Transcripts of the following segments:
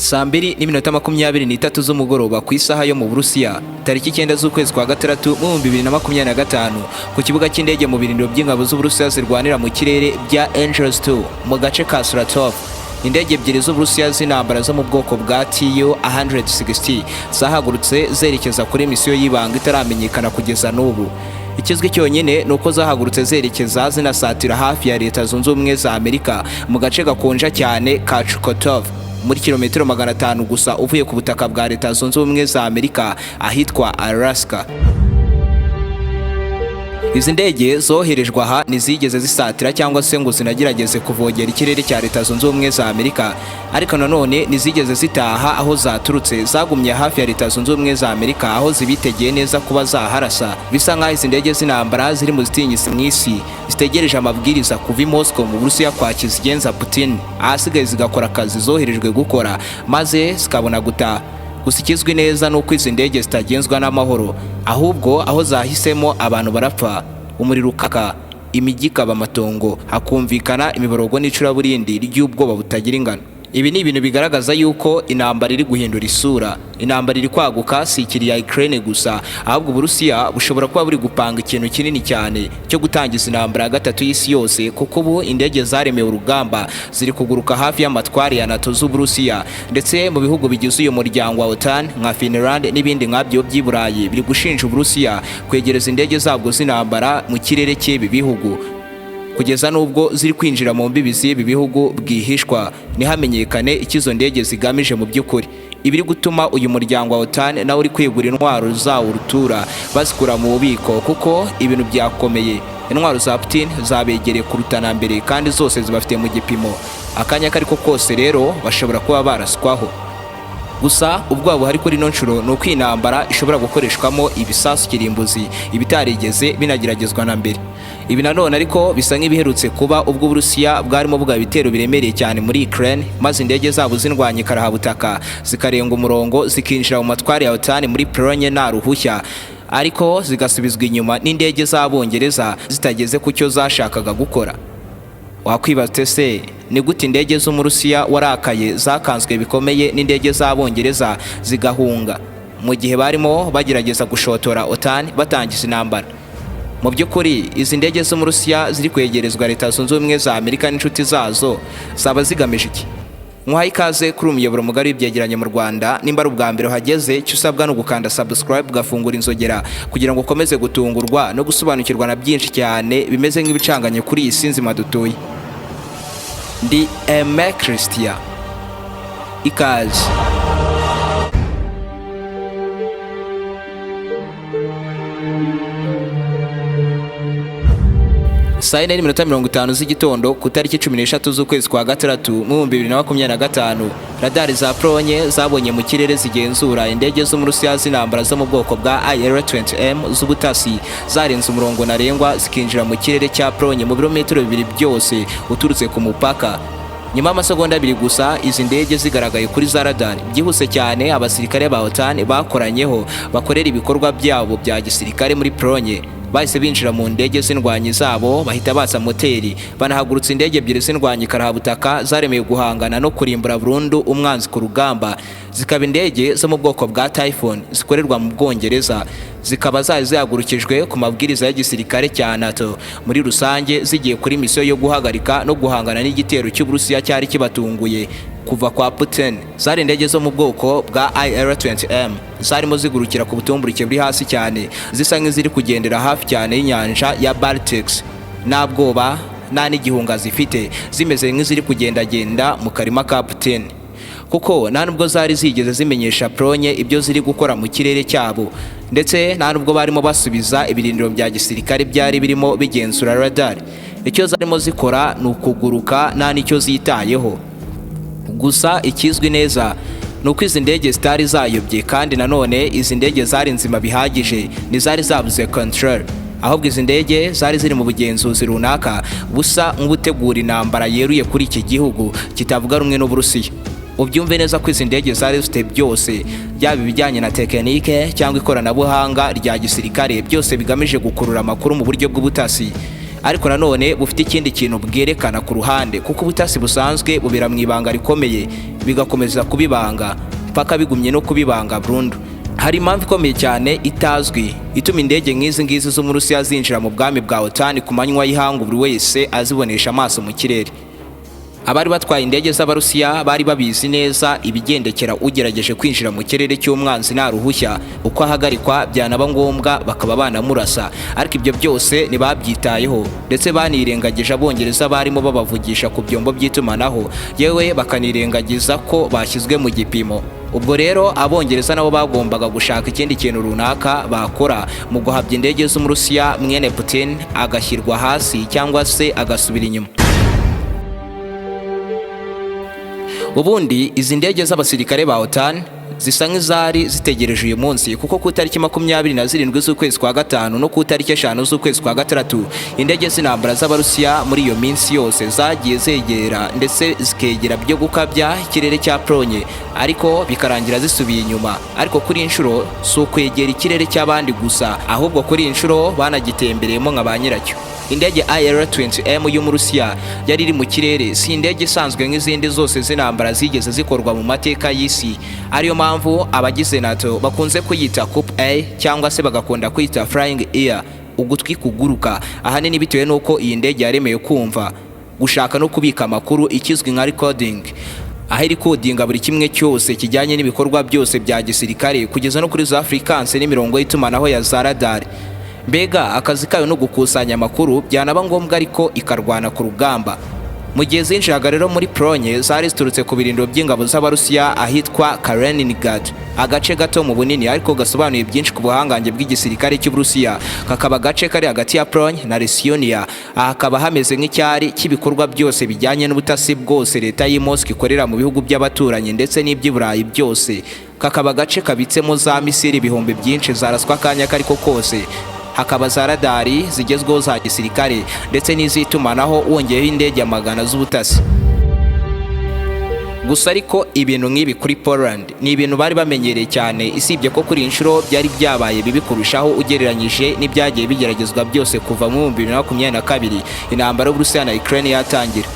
Saa 2:23 z'umugoroba ku isaha yo mu Burusiya tariki 9 z'ukwezi kwa gatandatu mu 2025 ku kibuga cy'indege mu birindiro by'ingabo z'Uburusiya zirwanira mu kirere bya Angels 2 mu gace ka Narrator. Indege ebyiri z'Uburusiya z'intambara zo mu bwoko bwa Tu-160 zahagurutse zerekeza kuri misiyo y'ibanga itaramenyekana kugeza n'ubu. Ikizwi cyonyine nuko zahagurutse zerekeza zinasatira hafi ya Leta Zunze Ubumwe za Amerika mu gace gakonja cyane ka Chukotov muri kilometero 500 gusa uvuye ku butaka bwa Leta Zunze Ubumwe za Amerika ahitwa Alaska. Izi ndege zoherejwe aha ntizigeze zisatira cyangwa se ngo zinagerageze kuvogera ikirere cya Leta Zunze Ubumwe za Amerika, ariko nanone ntizigeze zitaha aho zaturutse, zagumye hafi ya Leta Zunze Ubumwe za Amerika aho zibitegeye neza kuba zaharasa. Bisa nk'aho izi ndege z'intambara ziri mu zitinyisi mu isi zitegereje amabwiriza kuva i Moscow mu Burusiya kwa kizigenza Putin, ahasigaye zigakora akazi zoherejwe gukora maze zikabona gutaha. Gusa ikizwi neza nuko izi ndege zitagenzwa n'amahoro, ahubwo aho zahisemo abantu barapfa, umuriro ukaka, imijyi ikaba amatongo, hakumvikana imiborogo n'icuraburindi ry'ubwoba butagira ingano. Ibi ni ibintu bigaragaza yuko intambara iri guhindura isura. Intambara iri kwaguka si ikiri ya Ukraine gusa, ahubwo Uburusiya bushobora kuba buri gupanga ikintu kinini cyane cyo gutangiza intambara ya gatatu y'isi yose, kuko ubu indege zaremewe urugamba ziri kuguruka hafi y'amatwari ya NATO z'Uburusiya, ndetse mu bihugu bigize uyu muryango wa OTAN nka Finland n'ibindi nkabyo by'i Burayi biri gushinja Uburusiya kwegereza indege zabwo z'intambara mu kirere cy'ibi bihugu, kugeza n'ubwo ziri kwinjira mu mbibi z'ibi bihugu bwihishwa ntihamenyekane ikizo ndege zigamije mu by'ukuri. Ibiri gutuma uyu muryango wa OTAN nawe uri kwigura intwaro zawo rutura bazikura mu bubiko, kuko ibintu byakomeye. Intwaro za Putin zabegereye kurutana mbere kandi zose zibafite mu gipimo. Akanya kariko kose rero bashobora kuba baraswaho. Gusa ubwoba buhari kuri ino nshuro ni uko intambara ishobora gukoreshwamo ibisasu kirimbuzi ibitarigeze binageragezwa na mbere. Ibi nanone ariko bisa nk'ibiherutse kuba ubwo Uburusiya bwarimo bugaba ibitero biremereye cyane muri Ukraine, maze indege zabo zindwanye karahabutaka zikarenga umurongo zikinjira mu matwari ya OTAN muri Pologne nta ruhushya, ariko zigasubizwa inyuma n'indege z'Abongereza zitageze ku cyo zashakaga gukora. Wakwibaza se ni gute indege z'Umurusiya warakaye zakanzwe bikomeye n'indege z'Abongereza zigahunga mu gihe barimo bagerageza gushotora OTAN batangiza intambara? Mu by'ukuri izi ndege z'Umurusiya ziri kwegerezwa Leta Zunze Ubumwe za Amerika n'inshuti zazo zaba zigamije iki? Muhaye ikaze kuri umuyoboro mugari w'ibyegeranyo mu Rwanda. Nimba ari ubwa mbere uhageze, cyo usabwa no gukanda subscribe ugafungura inzogera kugira ngo ukomeze gutungurwa no gusobanukirwa na byinshi cyane bimeze nk'ibicanganye kuri iyi si nzima dutuye. Ndi Aime Christian, ikaze. Saa 4:50 z'igitondo ku tariki 13 z'ukwezi kwa gatandatu mu 2025, radari za Pologne zabonye mu kirere zigenzura indege z'Umurusiya z'intambara zo mu bwoko bwa IR-20M z'ubutasi zarenze umurongo ntarengwa zikinjira mu kirere cya Pologne mu birometero 2 byose uturutse ku mupaka. Nyuma y'amasegonda 2 gusa izi ndege zigaragaye kuri za radari byihuse cyane. Abasirikare ba OTAN bakoranyeho bakorera ibikorwa byabo bya gisirikare muri Pologne bahise binjira mu ndege z'indwanyi zabo, bahita batsa moteri, banahagurutsa indege ebyiri z'indwanyi karahabutaka zaremeye guhangana no kurimbura burundu umwanzi ku rugamba. Zikaba indege zo mu bwoko bwa Typhoon zikorerwa mu Bwongereza, zikaba zari zihagurukijwe ku mabwiriza y'igisirikare cya NATO muri rusange, zigiye kuri misiyo yo guhagarika no guhangana n'igitero cy'Uburusiya cyari kibatunguye kuva kwa Putin. Zari indege zo mu bwoko bwa IR-20M zarimo zigurukira ku butumburuke buri hasi cyane, zisa nk'iziri kugendera hafi cyane y'inyanja ya Baltics, nta bwoba nta n'igihunga zifite, zimeze nk'iziri kugendagenda mu karima ka Putin, kuko nta nubwo zari zigeze zimenyesha Pologne ibyo ziri gukora mu kirere cyabo, ndetse nta nubwo barimo basubiza ibirindiro bya gisirikare byari birimo bigenzura radar. Icyo zarimo zikora ni ukuguruka, nta n'icyo zitayeho. Gusa ikizwi neza nuko izi ndege zitari zayobye, kandi nanone izi ndege zari nzima bihagije, ntizari zabuze control, ahubwo izi ndege zari ziri mu bugenzuzi runaka busa nk'ubutegura intambara yeruye kuri iki gihugu kitavuga rumwe n'Uburusiya. Ubyumve neza ko izi ndege zari zifite byose, byaba ibijyanye na tekinike cyangwa ikoranabuhanga rya gisirikare, byose bigamije gukurura amakuru mu buryo bw'ubutasi. ariko nanone bufite ikindi kintu bwerekana ku ruhande, kuko ubutasi busanzwe bubera mu ibanga rikomeye bigakomeza kubibanga mpaka bigumye no kubibanga burundu. Hari impamvu ikomeye cyane itazwi ituma indege nk'izi ngizi zo mu Burusiya zinjira mu bwami bwa OTAN ku manywa y'ihangu buri wese azibonesha amaso mu kirere. Abari batwaye indege z'Abarusiya bari babizi neza ibigendekera ugerageje kwinjira mu kirere cy'umwanzi nta ruhushya, uko ahagarikwa byanaba ngombwa bakaba banamurasa, ariko ibyo byose ntibabyitayeho ndetse banirengagije Abongereza barimo babavugisha ku byombo by'itumanaho, yewe bakanirengagiza ko bashyizwe mu gipimo. Ubwo rero Abongereza nabo bagombaga gushaka ikindi kintu runaka bakora mu guhabya indege z'Umurusiya mwene Putin agashyirwa hasi cyangwa se agasubira inyuma. Ubundi izi ndege z'abasirikare ba OTAN zisa nk'izari zitegereje uyu munsi, kuko ku itariki 27 z'ukwezi kwa gatanu no ku itariki 5 z'ukwezi kwa gatandatu indege z'intambara z'Abarusiya muri iyo minsi yose zagiye zegera ndetse zikegera byo gukabya ikirere cya Polonye, ariko bikarangira zisubiye inyuma. Ariko kuri inshuro si ukwegera ikirere cy'abandi gusa, ahubwo kuri inshuro banagitembereyemo nka ba nyiracyo. Indege IR-20M y'Umurusiya yari iri mu kirere, si indege isanzwe nk'izindi zose z'intambara zigeze zikorwa mu mateka y'isi. Ariyo mpamvu abagize NATO bakunze kuyita Coupe A cyangwa se bagakunda kwita Flying Ear, ugutwi kuguruka, ahanini bitewe n'uko iyi ndege yaremewe kumva, gushaka no kubika amakuru ikizwi nka recording, aho iri kodinga buri kimwe cyose kijyanye n'ibikorwa byose bya gisirikare kugeza no kuri za frequency n'imirongo y'itumanaho ya za radar. Mbega akazi kayo no gukusanya amakuru byanaba ngombwa ariko ikarwana ku rugamba. Mu gihe zinjiraga rero muri Polonye zari ziturutse ku birindiro by'ingabo z'Abarusiya ahitwa Kaliningrad, agace gato mu bunini ariko gasobanuye byinshi ku buhangange bw'igisirikare cy'Uburusiya. Kakaba agace kari hagati ya Polonye na Lithuania, hakaba hameze nk'icyari cy'ibikorwa byose bijyanye n'ubutasi bwose leta y'i Moscow ikorera mu bihugu by'abaturanyi ndetse n'iby'Iburayi byose. Kakaba agace kabitsemo za misiri ibihumbi byinshi zaraswa akanya kariko kose, hakaba za radari zigezweho za gisirikare ndetse n'iz'itumanaho, wongeyeho indege amagana z'ubutasi. Gusa ariko ibintu nk'ibi kuri Poland ni ibintu bari bamenyereye cyane, isibye ko kuri inshuro byari byabaye bibi kurushaho ugereranyije n'ibyagiye bigeragezwa byose kuva mu 2022 intambara y'Uburusiya na Ukraine yatangira.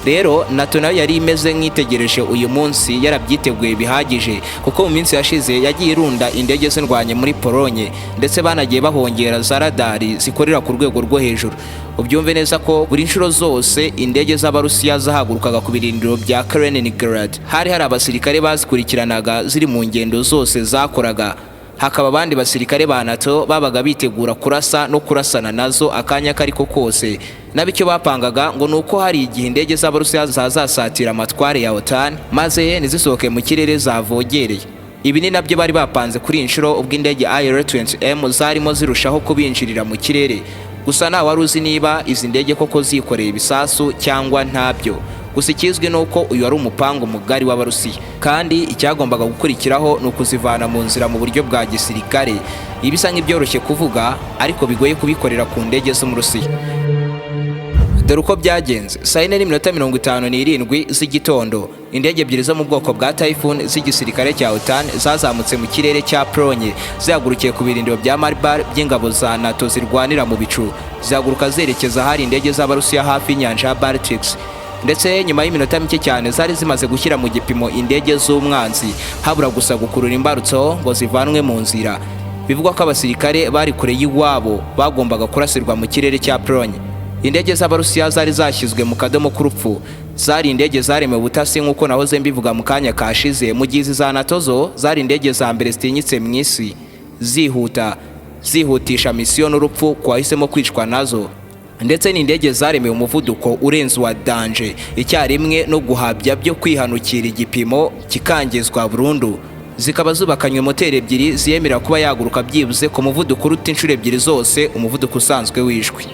Rero NATO nayo yari imeze nk'itegereje uyu munsi, yarabyiteguye bihagije, kuko mu minsi yashize yagiye irunda indege z'indwanye muri Polonye ndetse banagiye bahongera za radari zikorera ku rwego rwo hejuru. Ubyumve neza ko buri inshuro zose indege z'Abarusiya zahagurukaga ku birindiro bya Kaliningrad hari abasirikare bazikurikiranaga ziri mu ngendo zose zakoraga, hakaba abandi basirikare ba NATO babaga bitegura kurasa no kurasana nazo akanya kariko kose. Nabicyo bapangaga ngo nuko hari igihe indege z'Abarusiya zazasatira amatware ya OTAN maze nizisohoke mu kirere zavogereye. Ibi ni nabyo bari bapanze kuri inshuro ubwo indege IR-20M zarimo zirushaho kubinjirira mu kirere. Gusa nta wari uzi niba izi ndege koko zikoreye ibisasu cyangwa ntabyo. Gusa ikizwi nuko uyu wari umupango mugari w'Abarusiya, kandi icyagombaga gukurikiraho ni ukuzivana mu nzira mu buryo bwa gisirikare. Ibisa nk'ibyoroshye kuvuga ariko bigoye kubikorera ku ndege z'Umurusiya. Dore uko byagenze. Saa 4:57 z'igitondo indege ebyiri zo mu bwoko bwa Typhoon z'igisirikare cya OTAN zazamutse mu kirere cya Polonye, zihagurukiye ku birindiro bya Maribar by'ingabo za NATO zirwanira mu bicu, zihaguruka zerekeza hari indege z'Abarusiya hafi y'inyanja ya Baltic. Ndetse nyuma y'iminota mike cyane zari zimaze gushyira mu gipimo indege z'umwanzi, habura gusa gukurura imbarutso ngo zivanwe mu nzira. Bivugwa ko abasirikare bari kure y'iwabo bagombaga kurasirwa mu kirere cya Polonye. Indege z'Abarusiya zari zashyizwe mu kadomo k'urupfu, zari indege zaremewe ubutasi nk'uko nahoze mbivuga mu kanya kashize, mu gihe za NATO zo zari indege za mbere zitinyitse mu isi, zihutisha misiyo n'urupfu kwahisemo kwicwa nazo. Ndetse n'indege zaremewe umuvuduko urenze wa danje icyarimwe no guhabya byo kwihanukira igipimo kikangizwa burundu. Zikaba zubakanywe moteri ebyiri ziyemera kuba yaguruka byibuze ku muvuduko uruta inshuro ebyiri zose umuvuduko usanzwe w'ijwi.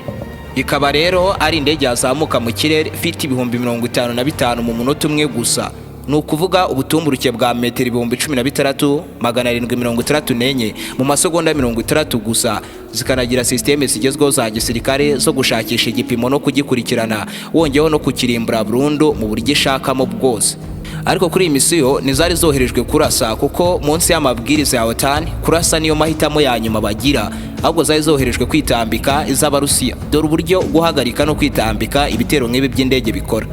Ikaba rero ari indege yazamuka mu kirere ifite ibihumbi 55 mu munota umwe gusa, ni ukuvuga ubutumburuke bwa metero 16,734 mu masegonda 60 gusa. Zikanagira systeme zigezweho za gisirikare zo gushakisha igipimo no kugikurikirana, wongeyeho no kukirimbura burundu mu buryo ishakamo bwose. Ariko kuri iyi misiyo nizari zoherejwe kurasa, kuko munsi y'amabwiriza ya OTAN kurasa niyo mahitamo ya nyuma bagira. ahubwo zari zoherejwe kwitambika iz'Abarusiya. Dore uburyo guhagarika no kwitambika ibitero nk'ibi by'indege bikora.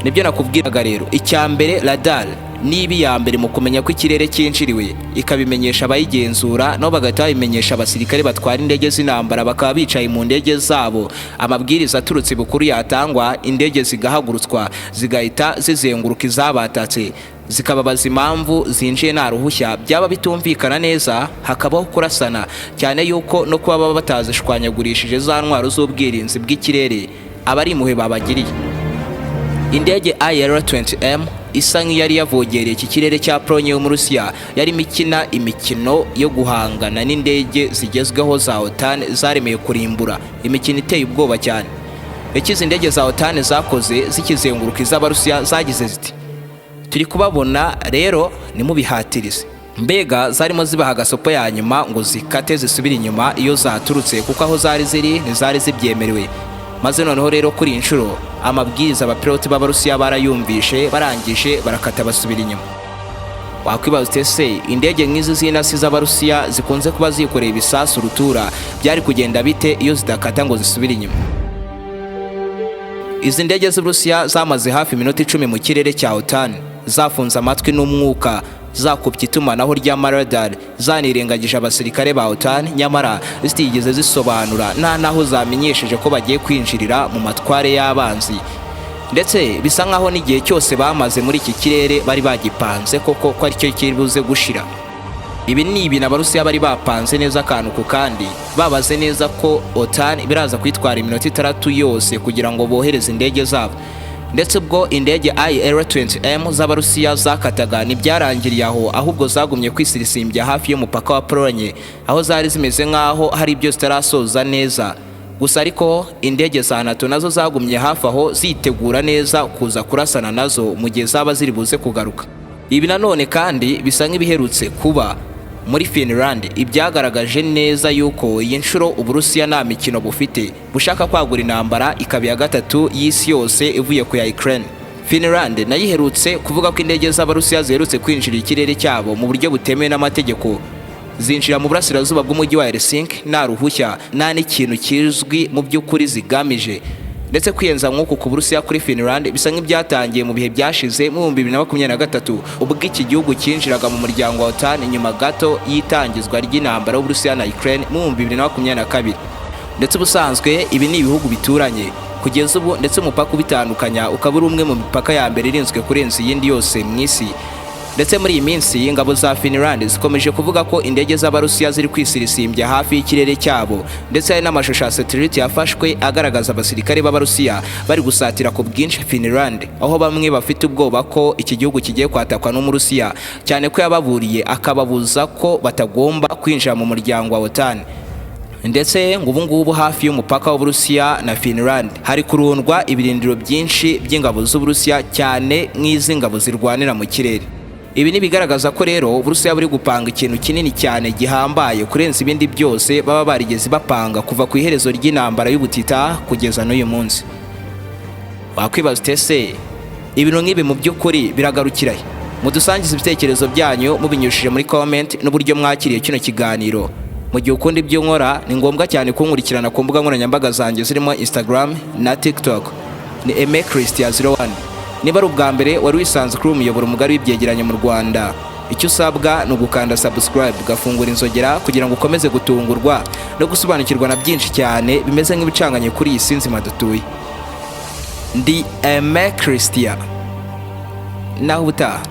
Nibyo nakubwiraga rero, icya mbere radar niba iya mbere mu kumenya ko ikirere cyinjiriwe ikabimenyesha abayigenzura, nabo bagahita babimenyesha abasirikare batwara indege z'intambara, bakaba bicaye mu ndege zabo. Amabwiriza aturutse bukuru yatangwa, indege zigahagurutswa zigahita zizenguruka izabatatse, zikababaza impamvu zinjiye nta ruhushya. Byaba bitumvikana neza hakabaho kurasana, cyane yuko no kuba baba batazishwanyagurishije za ntwaro z'ubwirinzi bw'ikirere aba ari impuhwe babagiriye. Indege IR-20M isa nk'iyari yavogereye iki kirere cya Polonye yo mu Rusiya, yarimo ikina imikino yo guhangana n'indege zigezweho za OTAN zaremeye kurimbura, imikino iteye ubwoba cyane. Ikizi indege za OTAN zakoze zikizenguruka iz'Abarusiya zagize ziti, turi kubabona rero nimubihatirize. Mbega zarimo zibaha agasopo ya nyuma ngo zikate zisubire inyuma iyo zaturutse, kuko aho zari ziri ntizari zibyemerewe. Maze noneho rero kuri inshuro amabwiriza abapiloti b'Abarusiya barayumvishe, barangije barakata basubira inyuma. Wakwibaza uti ese indege nk'izi z'intasi z'Abarusiya zikunze kuba zikoreye ibisasu rutura, byari kugenda bite iyo zidakata ngo zisubire inyuma? Izi ndege z'Uburusiya zamaze hafi iminota 10 mu kirere cya OTAN, zafunze amatwi n'umwuka, zakubye itumanaho ry'amaradar, zanirengagije abasirikare ba OTAN, nyamara zitigeze zisobanura nta naho zamenyesheje ko bagiye kwinjirira mu matware y'abanzi. Ndetse bisa nkaho n'igihe cyose bamaze muri iki kirere bari bagipanze koko ko aricyo kiribuze gushira. Ibi ni ibintu Abarusiya bari bapanze neza akantu ku kandi, babaze neza ko OTAN biraza kwitwara iminota 3 yose kugira ngo bohereze indege zabo. Ndetse ubwo indege IR-20M z'Abarusiya zakataga ntibyarangiriye aho, ahubwo zagumye kwisirisimbya hafi y'umupaka wa Polonye, aho zari zimeze nk'aho hari ibyo zitarasoza neza. Gusa ariko indege za NATO nazo zagumye hafi aho zitegura neza kuza kurasana nazo mu gihe zaba ziri buze kugaruka. Ibi nanone kandi bisa nk'ibiherutse kuba muri Finland, ibyagaragaje neza yuko iyi nshuro Uburusiya nta mikino bufite, bushaka kwagura intambara ikaba ya gatatu y'isi yose ivuye ku ya Ukraine. Finland nayo iherutse kuvuga ko indege z'Abarusiya ziherutse kwinjira ikirere cyabo mu buryo butemewe n'amategeko, zinjira mu burasirazuba bw'umujyi wa Helsinki nta ruhushya, nta n'ikintu kizwi mu by'ukuri zigamije. Ndetse kwiyenza nk'uku ku Burusiya kuri Finland bisa nk'ibyatangiye mu bihe byashize mu 2023, ubwo iki gihugu cyinjiraga mu muryango wa OTAN nyuma gato y'itangizwa ry'intambara y'Uburusiya na Ukraine mu 2022. Ndetse ubusanzwe ibi ni ibihugu bituranye kugeza ubu, ndetse umupaka ubitandukanya ukaba uri umwe mu mipaka ya mbere irinzwe kurenza iyindi yose mu isi. Ndetse muri iyi minsi ingabo za Finland zikomeje kuvuga ko indege z'Abarusiya ziri kwisirisimbya hafi y'ikirere cyabo, ndetse hari n'amashusho ya satellite yafashwe agaragaza abasirikare b'Abarusiya bari gusatira ku bwinshi Finland, aho bamwe bafite ubwoba ko iki gihugu kigiye kwatakwa n'Umurusiya, cyane ko yababuriye akababuza ko batagomba kwinjira mu muryango wa OTAN. Ndetse ngo ubu ngubu hafi y'umupaka w'Uburusiya na Finland hari kurundwa ibirindiro byinshi by'ingabo z'Uburusiya, cyane nk'izi ngabo zirwanira mu kirere. Ibi ni bigaragaza ko rero Uburusiya buri gupanga ikintu kinini cyane gihambaye kurenza ibindi byose baba barigeze bapanga kuva ku iherezo ry'intambara y'ubutita kugeza n'uyu munsi. Wakwibaza uti ese ibintu nk'ibi mu by'ukuri biragarukira he? Mudusangize ibitekerezo byanyu mubinyushije muri comment n'uburyo mwakiriye kino kiganiro. Mu gihe ukunda ibyo nkora ni ngombwa cyane kunkurikirana ku mbuga nkoranyambaga zanjye zirimo Instagram na TikTok ni Aime Christian 01. Niba ari ubwa mbere wari wisanze kuri umuyoboro mugari w'ibyegeranyo mu Rwanda, icyo usabwa ni ugukanda subscribe, ugafungura inzogera kugira ngo ukomeze gutungurwa no gusobanukirwa na byinshi cyane bimeze nk'ibicanganye kuri iyi si nzima dutuye. Ndi Aime Christian, naho ubutaha.